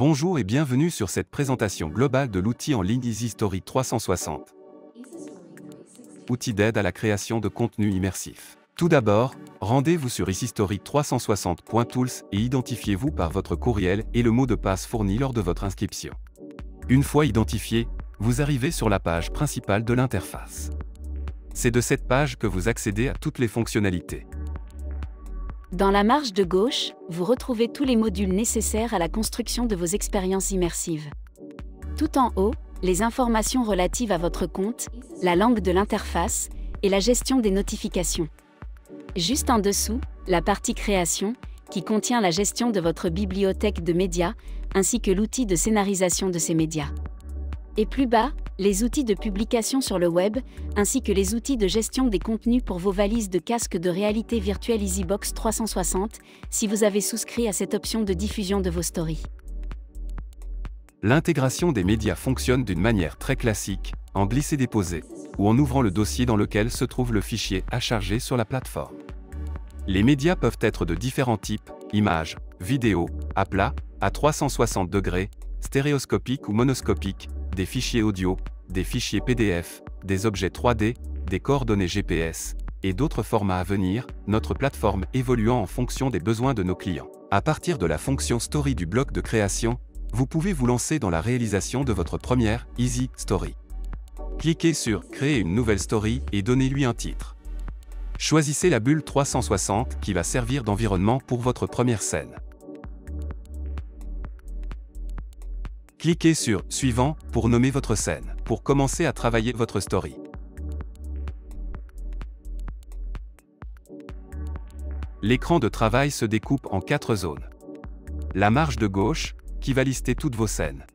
Bonjour et bienvenue sur cette présentation globale de l'outil en ligne Easy Story 360. Outil d'aide à la création de contenu immersif. Tout d'abord, rendez-vous sur easystory360.tools et identifiez-vous par votre courriel et le mot de passe fourni lors de votre inscription. Une fois identifié, vous arrivez sur la page principale de l'interface. C'est de cette page que vous accédez à toutes les fonctionnalités. Dans la marge de gauche, vous retrouvez tous les modules nécessaires à la construction de vos expériences immersives. Tout en haut, les informations relatives à votre compte, la langue de l'interface et la gestion des notifications. Juste en dessous, la partie création, qui contient la gestion de votre bibliothèque de médias, ainsi que l'outil de scénarisation de ces médias. Et plus bas, les outils de publication sur le web, ainsi que les outils de gestion des contenus pour vos valises de casque de réalité virtuelle EasyBox 360, si vous avez souscrit à cette option de diffusion de vos stories. L'intégration des médias fonctionne d'une manière très classique, en glisser-déposer, ou en ouvrant le dossier dans lequel se trouve le fichier à charger sur la plateforme. Les médias peuvent être de différents types, images, vidéos, à plat, à 360 degrés, stéréoscopiques ou monoscopiques, des fichiers audio, des fichiers PDF, des objets 3D, des coordonnées GPS, et d'autres formats à venir, notre plateforme évoluant en fonction des besoins de nos clients. À partir de la fonction Story du bloc de création, vous pouvez vous lancer dans la réalisation de votre première Easy Story. Cliquez sur « Créer une nouvelle story » et donnez-lui un titre. Choisissez la bulle 360 qui va servir d'environnement pour votre première scène. Cliquez sur « Suivant » pour nommer votre scène, pour commencer à travailler votre story. L'écran de travail se découpe en 4 zones. La marge de gauche, qui va lister toutes vos scènes.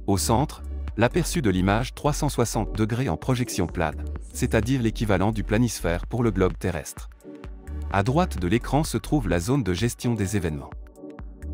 Au centre, l'aperçu de l'image 360 degrés en projection plane, c'est-à-dire l'équivalent du planisphère pour le globe terrestre. À droite de l'écran se trouve la zone de gestion des événements.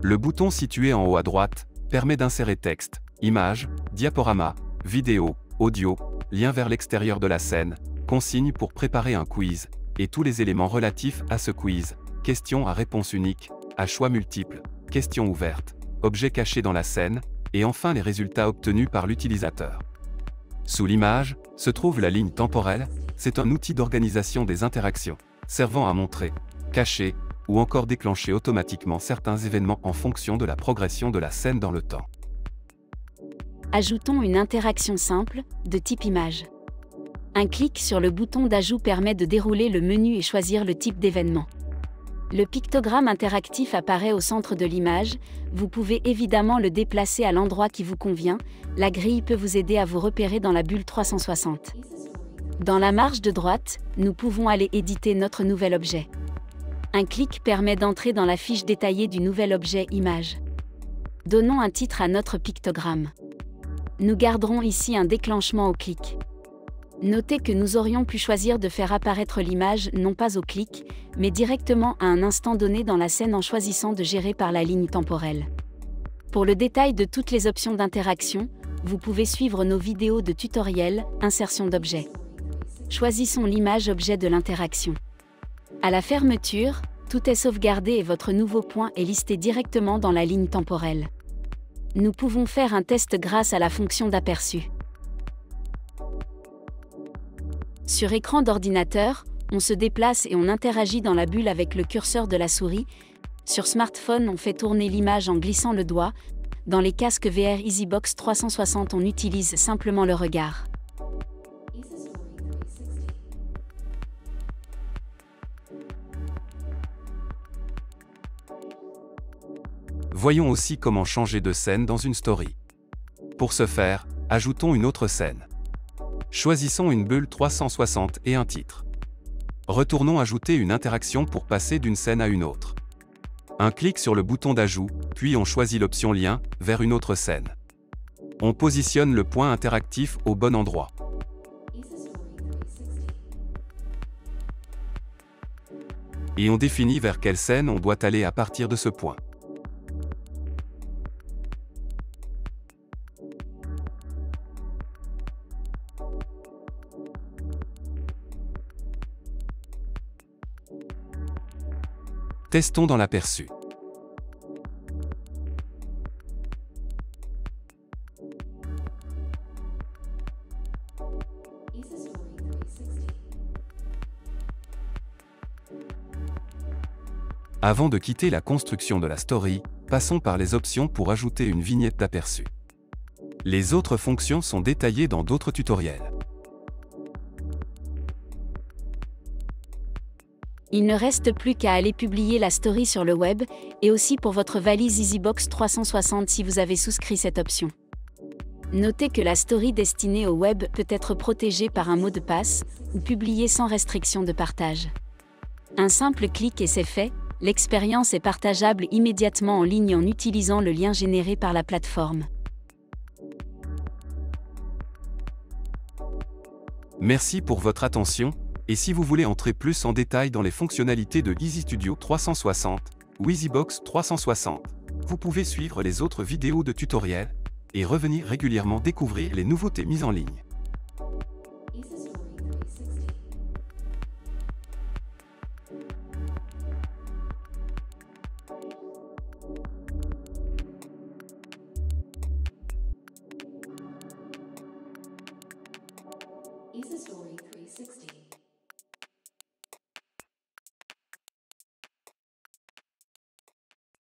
Le bouton situé en haut à droite permet d'insérer texte, images, diaporamas, vidéos, audio, liens vers l'extérieur de la scène, consignes pour préparer un quiz, et tous les éléments relatifs à ce quiz, questions à réponse unique, à choix multiples, questions ouvertes, objets cachés dans la scène, et enfin les résultats obtenus par l'utilisateur. Sous l'image, se trouve la ligne temporelle, c'est un outil d'organisation des interactions, servant à montrer, cacher, ou encore déclencher automatiquement certains événements en fonction de la progression de la scène dans le temps. Ajoutons une interaction simple, de type image. Un clic sur le bouton d'ajout permet de dérouler le menu et choisir le type d'événement. Le pictogramme interactif apparaît au centre de l'image, vous pouvez évidemment le déplacer à l'endroit qui vous convient, la grille peut vous aider à vous repérer dans la bulle 360. Dans la marge de droite, nous pouvons aller éditer notre nouvel objet. Un clic permet d'entrer dans la fiche détaillée du nouvel objet image. Donnons un titre à notre pictogramme. Nous garderons ici un déclenchement au clic. Notez que nous aurions pu choisir de faire apparaître l'image non pas au clic, mais directement à un instant donné dans la scène en choisissant de gérer par la ligne temporelle. Pour le détail de toutes les options d'interaction, vous pouvez suivre nos vidéos de tutoriel, insertion d'objets. Choisissons l'image objet de l'interaction. À la fermeture, tout est sauvegardé et votre nouveau point est listé directement dans la ligne temporelle. Nous pouvons faire un test grâce à la fonction d'aperçu. Sur écran d'ordinateur, on se déplace et on interagit dans la bulle avec le curseur de la souris. Sur smartphone, on fait tourner l'image en glissant le doigt. Dans les casques VR EasyBox 360, on utilise simplement le regard. Voyons aussi comment changer de scène dans une story. Pour ce faire, ajoutons une autre scène. Choisissons une bulle 360 et un titre. Retournons ajouter une interaction pour passer d'une scène à une autre. Un clic sur le bouton d'ajout, puis on choisit l'option lien vers une autre scène. On positionne le point interactif au bon endroit. Et on définit vers quelle scène on doit aller à partir de ce point. Testons dans l'aperçu. Avant de quitter la construction de la story, passons par les options pour ajouter une vignette d'aperçu. Les autres fonctions sont détaillées dans d'autres tutoriels. Il ne reste plus qu'à aller publier la story sur le web, et aussi pour votre valise EasyBox 360 si vous avez souscrit cette option. Notez que la story destinée au web peut être protégée par un mot de passe, ou publiée sans restriction de partage. Un simple clic et c'est fait, l'expérience est partageable immédiatement en ligne en utilisant le lien généré par la plateforme. Merci pour votre attention, et si vous voulez entrer plus en détail dans les fonctionnalités de EasyStudio 360 ou EasyBox 360, vous pouvez suivre les autres vidéos de tutoriels et revenir régulièrement découvrir les nouveautés mises en ligne. EasyStory 360.